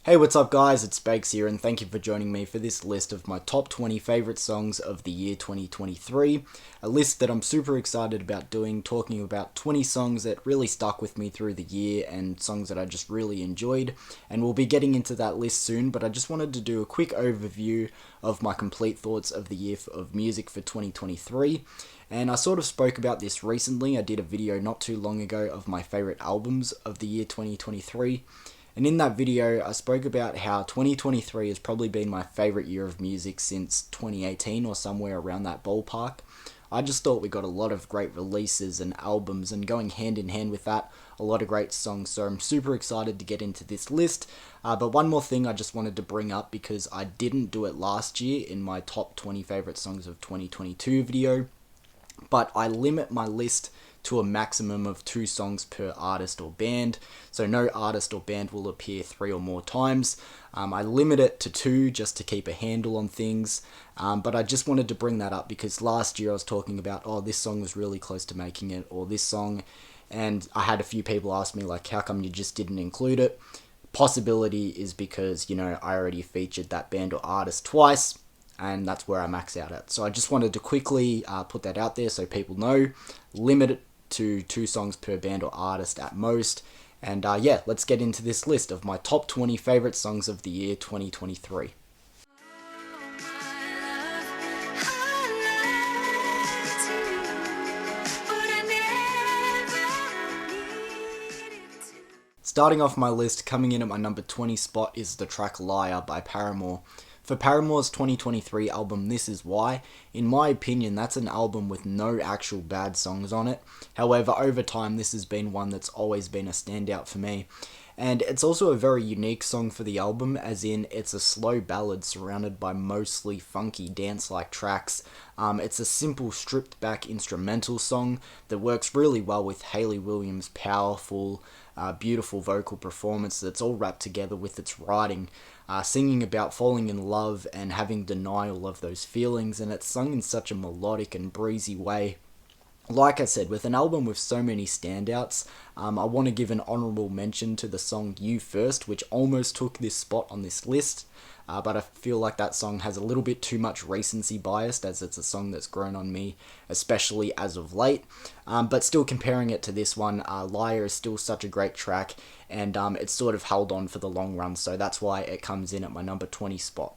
Hey, what's up guys, it's Bakes here and thank you for joining me for this list of my top 20 favourite songs of the year 2023. A list that I'm super excited about doing, talking about 20 songs that really stuck with me through the year and songs that I just really enjoyed. And we'll be getting into that list soon, but I just wanted to do a quick overview of my complete thoughts of the year of music for 2023. And I sort of spoke about this recently. I did a video not too long ago of my favourite albums of the year 2023. And in that video, I spoke about how 2023 has probably been my favourite year of music since 2018 or somewhere around that ballpark. I just thought we got a lot of great releases and albums, and going hand in hand with that, a lot of great songs. So I'm super excited to get into this list. But one more thing I just wanted to bring up, because I didn't do it last year in my top 20 favourite songs of 2022 video, but I limit my list to a maximum of 2 songs per artist or band, so no artist or band will appear 3 or more times. I limit it to 2 just to keep a handle on things, but I just wanted to bring that up because last year I was talking about, oh, this song was really close to making it, or this song, and I had a few people ask me, like, how come you just didn't include it? Possibility is because, I already featured that band or artist twice, and that's where I max out at. So I just wanted to quickly put that out there so people know. Limit it to 2 songs per band or artist at most. And yeah, let's get into this list of my top 20 favourite songs of the year 2023. Starting off my list, coming in at my number 20 spot is the track Liar by Paramore. For Paramore's 2023 album This Is Why, in my opinion, that's an album with no actual bad songs on it. However, over time, this has been one that's always been a standout for me. And it's also a very unique song for the album, as in it's a slow ballad surrounded by mostly funky dance-like tracks. It's a simple, stripped-back instrumental song that works really well with Hayley Williams' powerful, beautiful vocal performance that's all wrapped together with its writing. Singing about falling in love and having denial of those feelings, and it's sung in such a melodic and breezy way. Like I said, with an album with so many standouts, I want to give an honourable mention to the song You First, which almost took this spot on this list, but I feel like that song has a little bit too much recency bias, as it's a song that's grown on me, especially as of late. But still, comparing it to this one, Liar is still such a great track, and it's sort of held on for the long run, so that's why it comes in at my number 20 spot.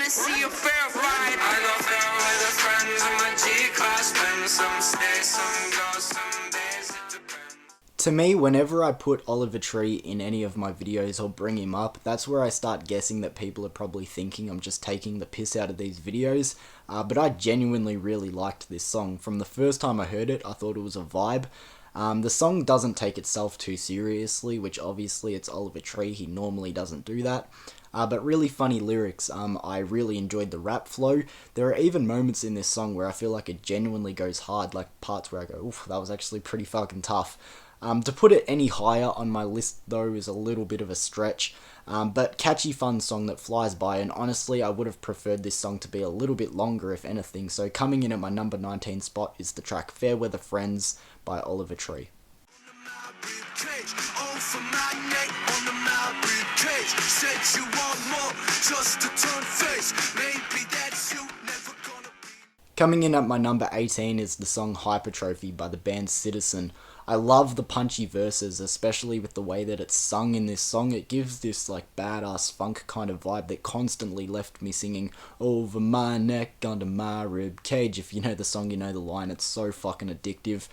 See you verified. I go fair with the friends in my G-class, spend some stay, some go, some days, it depends. To me, whenever I put Oliver Tree in any of my videos or bring him up, that's where I start guessing that people are probably thinking I'm just taking the piss out of these videos, but I genuinely really liked this song. From the first time I heard it, I thought it was a vibe. The song doesn't take itself too seriously, which obviously it's Oliver Tree, he normally doesn't do that. But really funny lyrics. I really enjoyed the rap flow. There are even moments in this song where I feel like it genuinely goes hard, like parts where I go, oof, that was actually pretty fucking tough. To put it any higher on my list, though, is a little bit of a stretch. But catchy, fun song that flies by, and honestly, I would have preferred this song to be a little bit longer, if anything. So coming in at my number 19 spot is the track Fair Weather Friends by Oliver Tree. Coming in at my number 18 is the song Hypertrophy by the band Citizen. I love the punchy verses, especially with the way that it's sung in this song. It gives this like badass funk kind of vibe that constantly left me singing over my neck, under my rib cage. If you know the song, you know the line. It's so fucking addictive.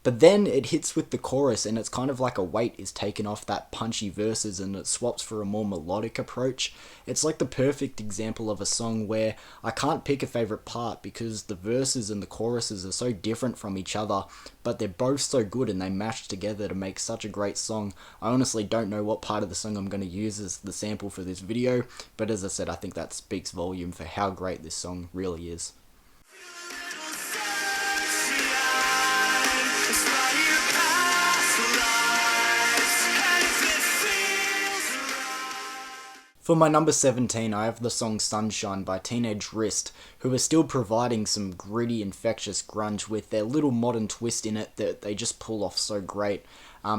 But then it hits with the chorus, and it's kind of like a weight is taken off that punchy verses and it swaps for a more melodic approach. It's like the perfect example of a song where I can't pick a favourite part because the verses and the choruses are so different from each other, but they're both so good and they mash together to make such a great song. I honestly don't know what part of the song I'm going to use as the sample for this video, but as I said, I think that speaks volume for how great this song really is. For my number 17, I have the song Sunshine by Teenage Wrist, who are still providing some gritty, infectious grunge with their little modern twist in it that they just pull off so great.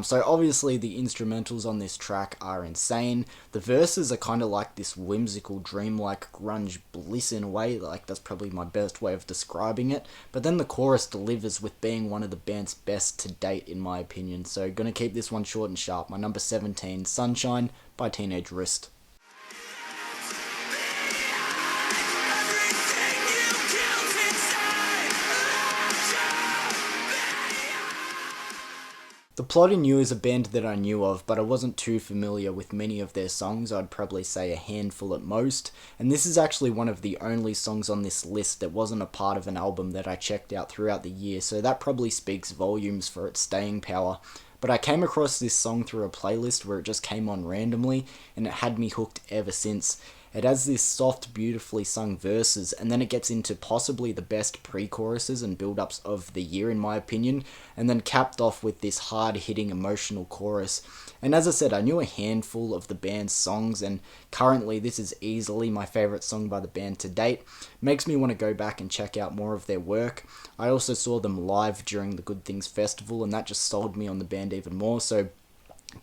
So obviously the instrumentals on this track are insane. The verses are kind of like this whimsical, dreamlike grunge bliss in a way, like that's probably my best way of describing it. But then the chorus delivers with being one of the band's best to date in my opinion. So gonna keep this one short and sharp. My number 17, Sunshine by Teenage Wrist. The Plodding You is a band that I knew of, but I wasn't too familiar with many of their songs. I'd probably say a handful at most, and this is actually one of the only songs on this list that wasn't a part of an album that I checked out throughout the year, so that probably speaks volumes for its staying power. But I came across this song through a playlist where it just came on randomly, and it had me hooked ever since. It has this soft, beautifully sung verses, and then it gets into possibly the best pre-choruses and build-ups of the year in my opinion, and then capped off with this hard-hitting emotional chorus. And as I said, I knew a handful of the band's songs, and currently this is easily my favourite song by the band to date. Makes me want to go back and check out more of their work. I also saw them live during the Good Things Festival, and that just sold me on the band even more, so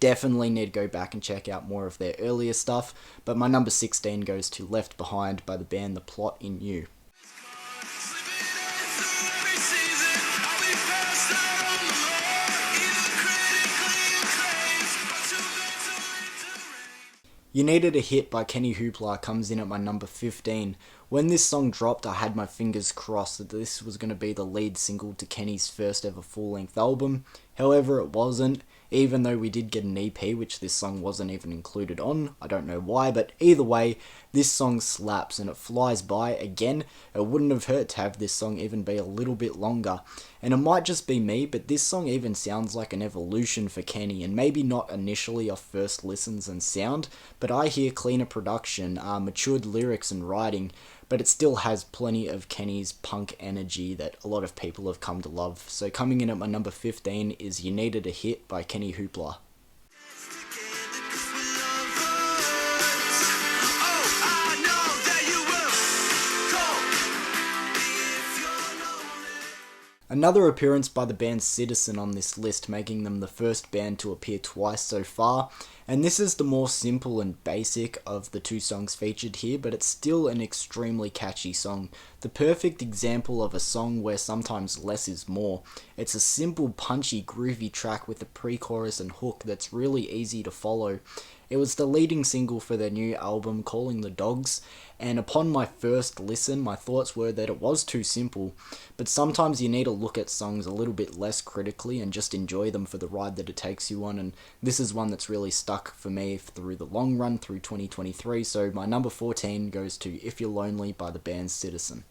definitely need to go back and check out more of their earlier stuff, but my number 16 goes to Left Behind by the band The Plodding You. You Needed a Hit by Kenny Hoopla comes in at my number 15. When this song dropped, I had my fingers crossed that this was going to be the lead single to Kenny's first ever full-length album. However, it wasn't, even though we did get an EP, which this song wasn't even included on. I don't know why, but either way, this song slaps and it flies by. Again, it wouldn't have hurt to have this song even be a little bit longer. And it might just be me, but this song even sounds like an evolution for Kenny, and maybe not initially off first listens and sound, but I hear cleaner production, matured lyrics and writing, but it still has plenty of Kenny's punk energy that a lot of people have come to love. So coming in at my number 15 is You Needed a Hit by Kenny Hoopla. Another appearance by the band Citizen on this list, making them the first band to appear twice so far, and this is the more simple and basic of the two songs featured here, but it's still an extremely catchy song. The perfect example of a song where sometimes less is more. It's a simple, punchy, groovy track with a pre-chorus and hook that's really easy to follow. It was the leading single for their new album, Calling the Dogs, and upon my first listen, my thoughts were that it was too simple, but sometimes you need to look at songs a little bit less critically and just enjoy them for the ride that it takes you on, and this is one that's really stuck for me through the long run through 2023, so my number 14 goes to If You're Lonely by the band Citizen.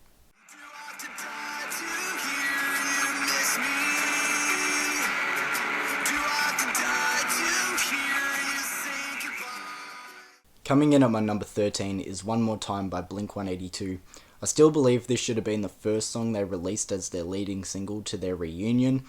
Coming in at my number 13 is One More Time by Blink-182. I still believe this should have been the first song they released as their leading single to their reunion.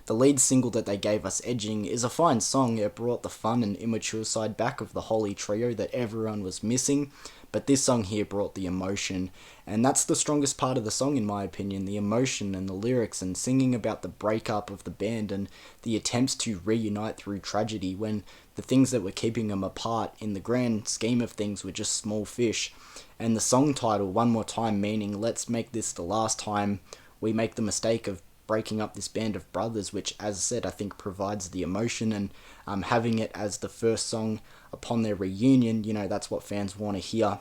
The lead single that they gave us, Edging, is a fine song. It brought the fun and immature side back of the Holy Trio that everyone was missing, but this song here brought the emotion, and that's the strongest part of the song in my opinion, the emotion and the lyrics and singing about the breakup of the band and the attempts to reunite through tragedy when the things that were keeping them apart in the grand scheme of things were just small fish. And the song title, One More Time, meaning let's make this the last time we make the mistake of breaking up this band of brothers, which, as I said, I think provides the emotion, and having it as the first song upon their reunion, you know, that's what fans want to hear.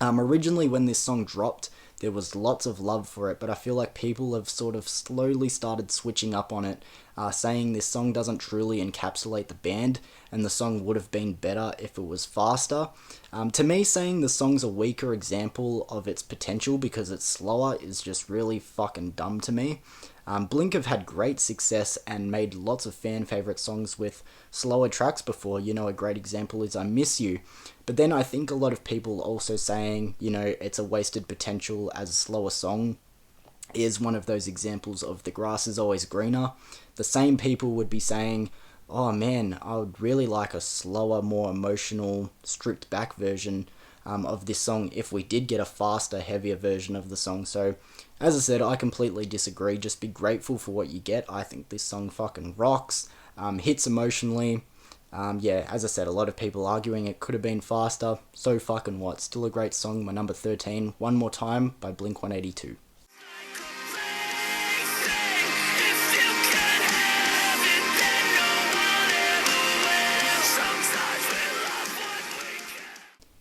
Originally when this song dropped, there was lots of love for it, but I feel like people have sort of slowly started switching up on it, saying this song doesn't truly encapsulate the band, and the song would have been better if it was faster. To me, saying the song's a weaker example of its potential because it's slower is just really fucking dumb to me. Blink have had great success and made lots of fan favourite songs with slower tracks before. You know, a great example is I Miss You. But then I think a lot of people also saying, you know, it's a wasted potential as a slower song is one of those examples of the grass is always greener. The same people would be saying Oh man, I would really like a slower, more emotional, stripped back version of this song if we did get a faster, heavier version of the song. So, as I said, I completely disagree. Just be grateful for what you get. I think this song fucking rocks, hits emotionally. Yeah, as I said, a lot of people arguing it could have been faster. So fucking what? Still a great song. My number 13, One More Time by Blink 182.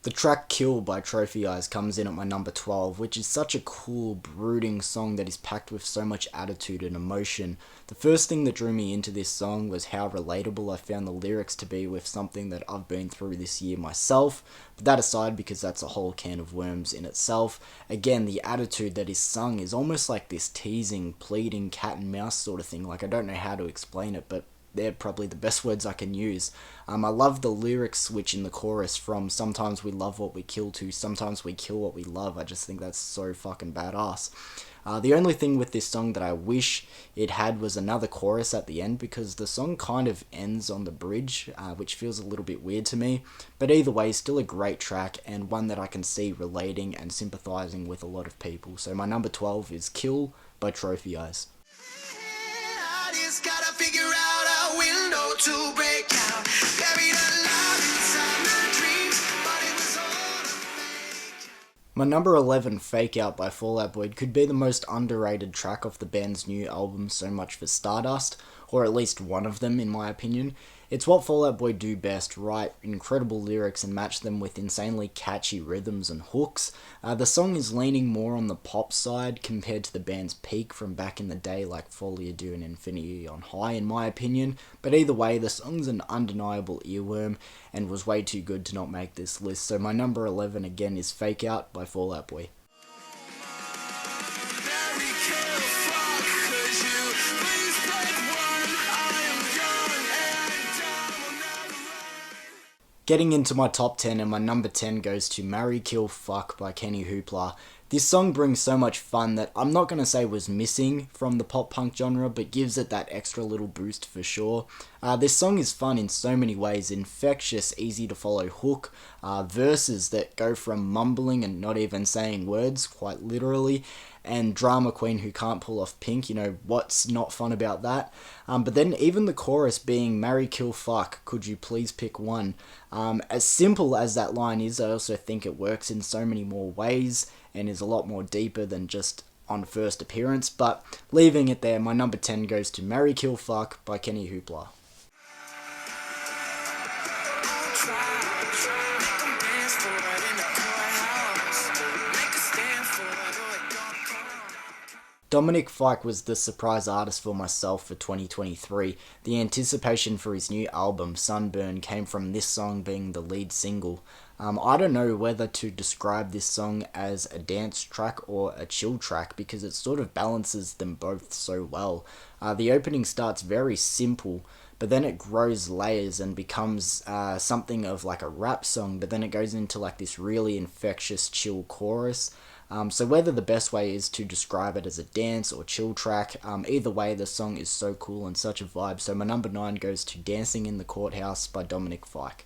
The track Kill by Trophy Eyes comes in at my number 12, which is such a cool, brooding song that is packed with so much attitude and emotion. The first thing that drew me into this song was how relatable I found the lyrics to be with something that I've been through this year myself. But that aside, because that's a whole can of worms in itself, again, the attitude that is sung is almost like this teasing, pleading cat and mouse sort of thing. Like, I don't know how to explain it, but they're probably the best words I can use. I love the lyric switch in the chorus from sometimes we love what we kill to sometimes we kill what we love. I just think that's so fucking badass. The only thing with this song that I wish it had was another chorus at the end, because the song kind of ends on the bridge, which feels a little bit weird to me. But either way, still a great track, and one that I can see relating and sympathising with a lot of people. So my number 12 is Kill by Trophy Eyes. My number 11, Fake Out by Fall Out Boy, could be the most underrated track off the band's new album, So Much for Stardust, or at least one of them in my opinion. It's what Fall Out Boy do best: write incredible lyrics and match them with insanely catchy rhythms and hooks. The song is leaning more on the pop side compared to the band's peak from back in the day, like Folie à Deux and Infinity on High in my opinion, but either way, the song's an undeniable earworm and was way too good to not make this list. So my number 11 again is Fake Out by Fall Out Boy. Getting into my top 10, and my number 10 goes to Marry Kill Fuck by Kenny Hoopla. This song brings so much fun that I'm not going to say was missing from the pop punk genre, but gives it that extra little boost for sure. This song is fun in so many ways: infectious, easy to follow hook, verses that go from mumbling and not even saying words, quite literally, and drama queen who can't pull off Pink. You know, what's not fun about that? But then even the chorus being Marry, Kill, Fuck, could you please pick one? As simple as that line is, I also think it works in so many more ways and is a lot more deeper than just on first appearance. But leaving it there, my number 10 goes to Marry, Kill, Fuck by Kenny Hoopla. Dominic Fike was the surprise artist for myself for 2023. The anticipation for his new album, Sunburn, came from this song being the lead single. I don't know whether to describe this song as a dance track or a chill track, because it sort of balances them both so well. The opening starts very simple, but then it grows layers and becomes something of like a rap song, but then it goes into like this really infectious chill chorus. So whether the best way is to describe it as a dance or chill track, either way the song is so cool and such a vibe. So my number 9 goes to Dancing in the Courthouse by Dominic Fike.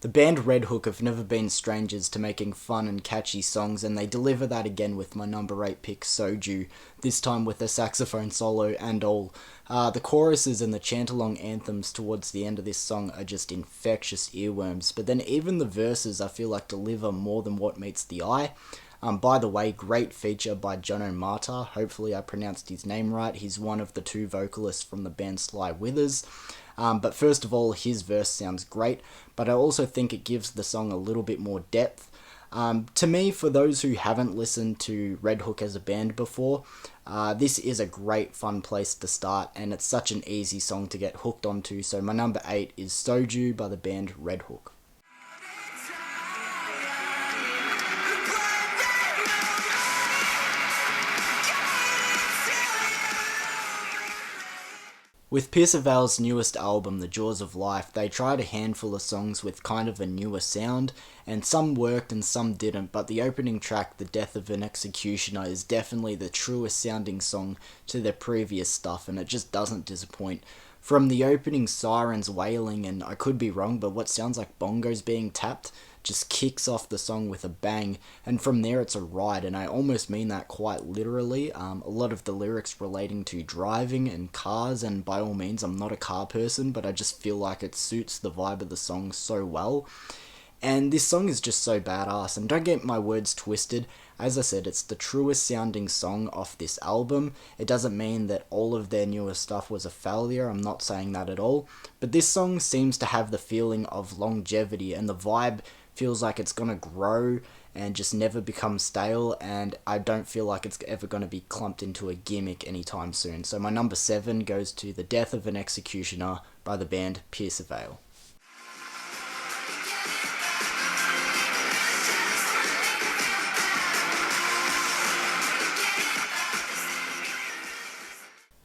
The band Red Hook have never been strangers to making fun and catchy songs, and they deliver that again with my number 8 pick, Soju, this time with a saxophone solo and all. The choruses and the chant-along anthems towards the end of this song are just infectious earworms, but then even the verses I feel like deliver more than what meets the eye. By the way, great feature by Jono Mata. Hopefully I pronounced his name right. He's one of the 2 vocalists from the band Sly Withers. But first of all, his verse sounds great, but I also think it gives the song a little bit more depth. To me, for those who haven't listened to Red Hook as a band before, this is a great fun place to start, and it's such an easy song to get hooked onto. So my number 8 is Soju by the band Red Hook. With Piercervale's newest album, The Jaws of Life, they tried a handful of songs with kind of a newer sound, and some worked and some didn't, but the opening track, The Death of an Executioner, is definitely the truest sounding song to their previous stuff, and it just doesn't disappoint. From the opening sirens wailing, and I could be wrong, but what sounds like bongos being tapped, just kicks off the song with a bang, and from there it's a ride, and I almost mean that quite literally. A lot of the lyrics relating to driving and cars, and by all means I'm not a car person, but I just feel like it suits the vibe of the song so well. And this song is just so badass, and don't get my words twisted, as I said, it's the truest sounding song off this album. It doesn't mean that all of their newer stuff was a failure, I'm not saying that at all, but this song seems to have the feeling of longevity, and the vibe feels like it's gonna grow and just never become stale, and I don't feel like it's ever gonna be clumped into a gimmick anytime soon. So my number 7 goes to The Death of an Executioner by the band Piercervale.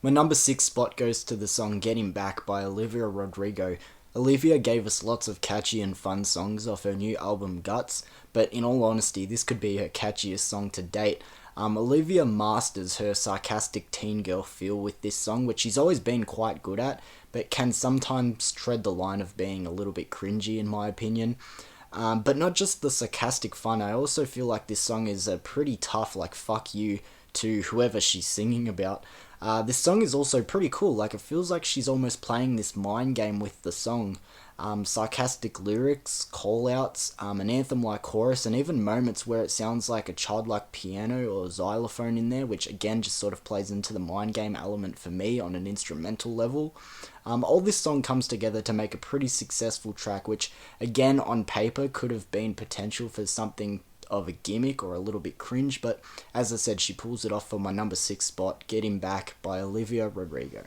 My number 6 spot goes to the song Get Him Back by Olivia Rodrigo. Olivia gave us lots of catchy and fun songs off her new album Guts, but in all honesty, this could be her catchiest song to date. Olivia masters her sarcastic teen girl feel with this song, which she's always been quite good at, but can sometimes tread the line of being a little bit cringy in my opinion. But not just the sarcastic fun, I also feel like this song is a pretty tough, like, fuck you to whoever she's singing about. This song is also pretty cool, like it feels like she's almost playing this mind game with the song. Sarcastic lyrics, call-outs, an anthem-like chorus, and even moments where it sounds like a childlike piano or xylophone in there, which again just sort of plays into the mind game element for me on an instrumental level. All this song comes together to make a pretty successful track, which again on paper could have been potential for something of a gimmick or a little bit cringe, but as I said, she pulls it off for my number 6 spot, Get Him Back by Olivia Rodrigo.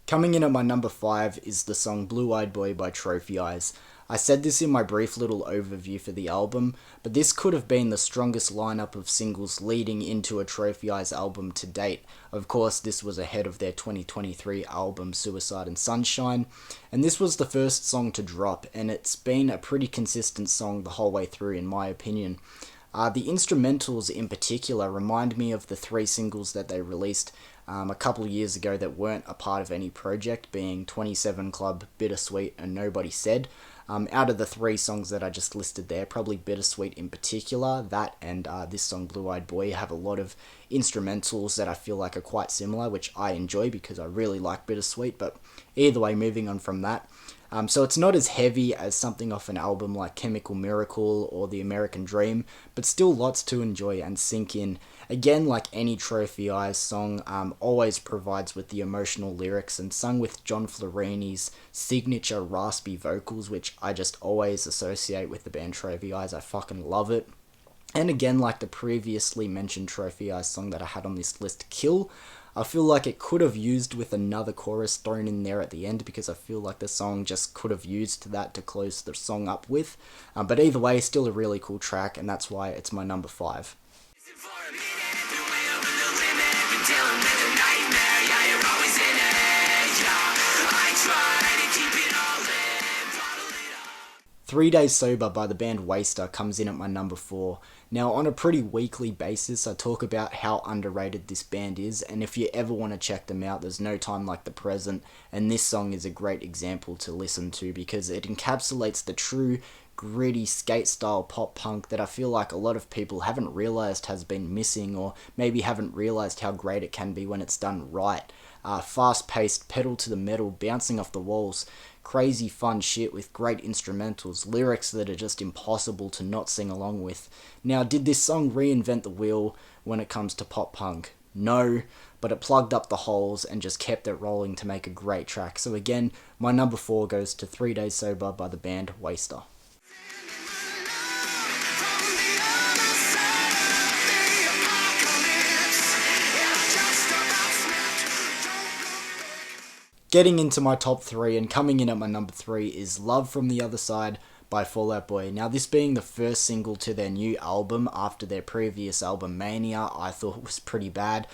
Coming in at my number 5 is the song Blue Eyed Boy by Trophy Eyes. I said this in my brief little overview for the album, but this could have been the strongest lineup of singles leading into a Trophy Eyes album to date. Of course, this was ahead of their 2023 album Suicide and Sunshine, and this was the first song to drop, and it's been a pretty consistent song the whole way through in my opinion. The instrumentals in particular remind me of the 3 singles that they released a couple of years ago that weren't a part of any project, being 27 Club, Bittersweet, and Nobody Said. Out of the 3 songs that I just listed there, probably Bittersweet in particular, that and this song Blue Eyed Boy have a lot of instrumentals that I feel like are quite similar, which I enjoy because I really like Bittersweet, but either way, moving on from that. So it's not as heavy as something off an album like Chemical Miracle or The American Dream, but still lots to enjoy and sink in. Again, like any Trophy Eyes song, always provides with the emotional lyrics and sung with John Florini's signature raspy vocals, which I just always associate with the band Trophy Eyes. I fucking love it. And again, like the previously mentioned Trophy Eyes song that I had on this list, Kill, I feel like it could have used with another chorus thrown in there at the end, because I feel like the song just could have used that to close the song up with. But either way, still a really cool track, and that's why it's my number 5. Three Days Sober by the band Waster comes in at my number 4. Now, on a pretty weekly basis, I talk about how underrated this band is, and if you ever want to check them out, there's no time like the present, and this song is a great example to listen to because it encapsulates the true, gritty, skate-style pop-punk that I feel like a lot of people haven't realised has been missing, or maybe haven't realised how great it can be when it's done right. Fast-paced, pedal-to-the-metal, bouncing off the walls, crazy fun shit with great instrumentals, lyrics that are just impossible to not sing along with. Now, did this song reinvent the wheel when it comes to pop punk? No, but it plugged up the holes and just kept it rolling to make a great track. So again, my number 4 goes to 3 Days Sober by the band Waster. Getting into my top 3 and coming in at my number 3 is Love from the Other Side by Fall Out Boy. Now, this being the first single to their new album after their previous album Mania, I thought was pretty bad.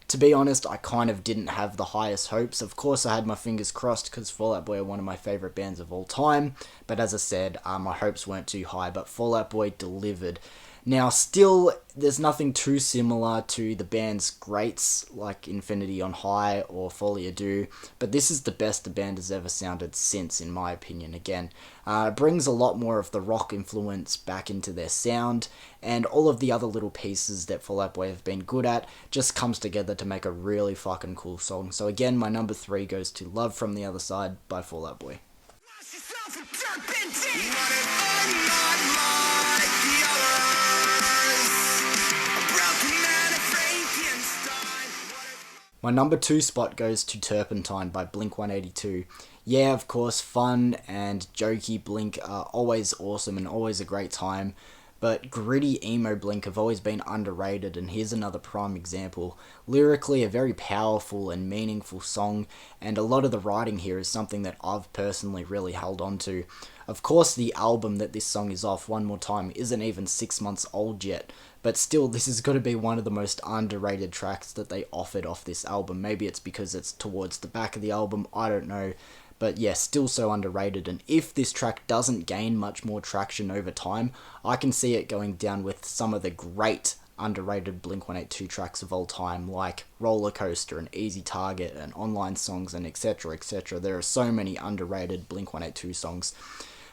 To be honest, I kind of didn't have the highest hopes. Of course, I had my fingers crossed because Fall Out Boy are one of my favourite bands of all time. But as I said, my hopes weren't too high, but Fall Out Boy delivered. Now, still, there's nothing too similar to the band's greats like Infinity on High or Folie à Deux, but this is the best the band has ever sounded since, in my opinion. Again, it brings a lot more of the rock influence back into their sound, and all of the other little pieces that Fall Out Boy have been good at just comes together to make a really fucking cool song. So again, my number 3 goes to Love from the Other Side by Fall Out Boy. My number 2 spot goes to Turpentine by Blink-182. Yeah, of course, fun and jokey Blink are always awesome and always a great time, but gritty emo Blink have always been underrated, and here's another prime example. Lyrically, a very powerful and meaningful song, and a lot of the writing here is something that I've personally really held on to. Of course, the album that this song is off, One More Time, isn't even 6 months old yet, but still, this has got to be one of the most underrated tracks that they offered off this album. Maybe it's because it's towards the back of the album, I don't know. But yeah, still so underrated, and if this track doesn't gain much more traction over time, I can see it going down with some of the great underrated Blink-182 tracks of all time, like Roller Coaster and Easy Target and Online Songs and etc, etc. There are so many underrated Blink-182 songs.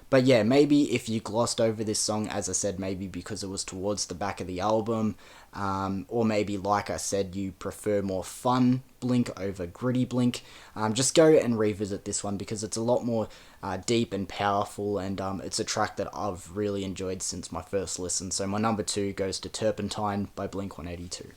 But yeah, maybe if you glossed over this song, as I said, maybe because it was towards the back of the album, or maybe, like I said, you prefer more fun Blink over gritty Blink, just go and revisit this one because it's a lot more deep and powerful, and it's a track that I've really enjoyed since my first listen. So my number 2 goes to Turpentine by Blink-182.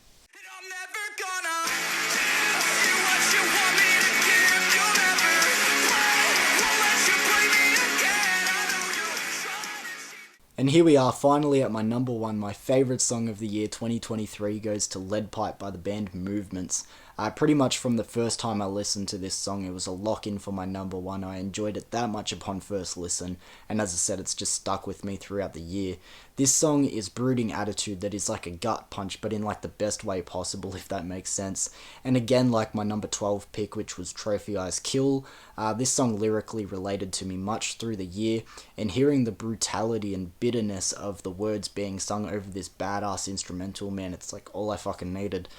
And here we are, finally at my number 1, my favourite song of the year 2023 goes to Lead Pipe by the band Movements. Pretty much from the first time I listened to this song, it was a lock-in for my number 1. I enjoyed it that much upon first listen, and as I said, it's just stuck with me throughout the year. This song is brooding attitude that is like a gut punch, but in like the best way possible, if that makes sense. And again, like my number 12 pick, which was Trophy Eyes Kill, this song lyrically related to me much through the year, and hearing the brutality and bitterness of the words being sung over this badass instrumental, man, it's like all I fucking needed.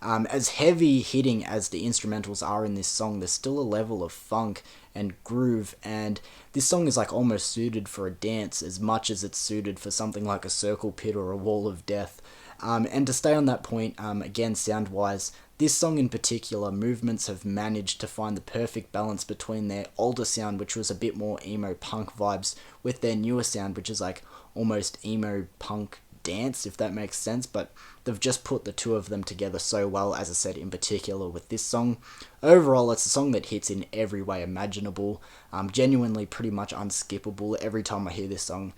As heavy hitting as the instrumentals are in this song, there's still a level of funk and groove, and this song is like almost suited for a dance as much as it's suited for something like a circle pit or a wall of death. And to stay on that point, again, sound-wise, this song in particular, Movements have managed to find the perfect balance between their older sound, which was a bit more emo punk vibes, with their newer sound, which is like almost emo punk dance, if that makes sense, but they've just put the two of them together so well, as I said, in particular with this song. Overall, it's a song that hits in every way imaginable, genuinely pretty much unskippable. Every time I hear this song,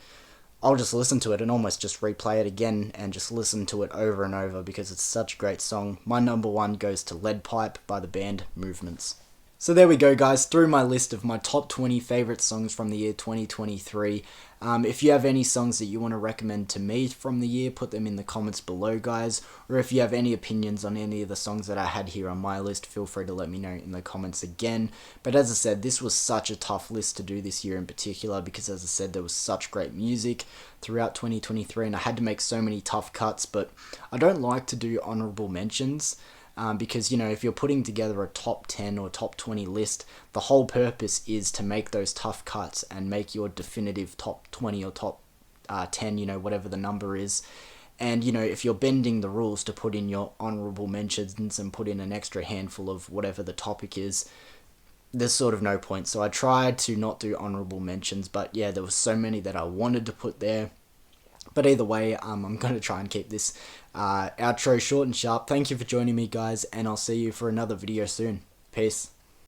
I'll just listen to it and almost just replay it again and just listen to it over and over because it's such a great song. My number 1 goes to Lead Pipe by the band Movements. So there we go, guys, through my list of my top 20 favourite songs from the year 2023. If you have any songs that you want to recommend to me from the year, put them in the comments below, guys. Or if you have any opinions on any of the songs that I had here on my list, feel free to let me know in the comments again. But as I said, this was such a tough list to do this year in particular because, as I said, there was such great music throughout 2023 and I had to make so many tough cuts. But I don't like to do honourable mentions. Because, you know, if you're putting together a top 10 or top 20 list, the whole purpose is to make those tough cuts and make your definitive top 20 or top 10, you know, whatever the number is. And, you know, if you're bending the rules to put in your honourable mentions and put in an extra handful of whatever the topic is, there's sort of no point. So I tried to not do honourable mentions, but yeah, there was so many that I wanted to put there. But either way, I'm going to try and keep this outro short and sharp. Thank you for joining me, guys, and I'll see you for another video soon. Peace.